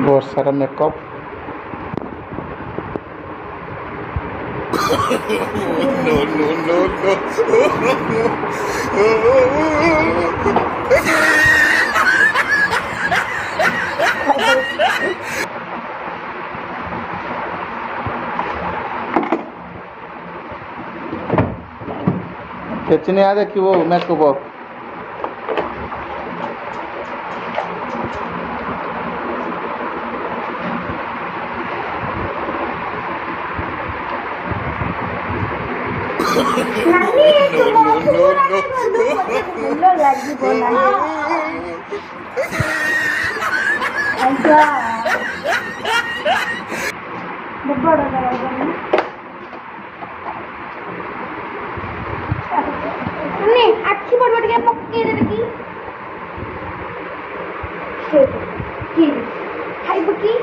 बहुत सारा makeup. No, no, no, खींचने आ देखी वो मेकअप। अच्छी बड़ बड़ के पक्के दे की खाइब की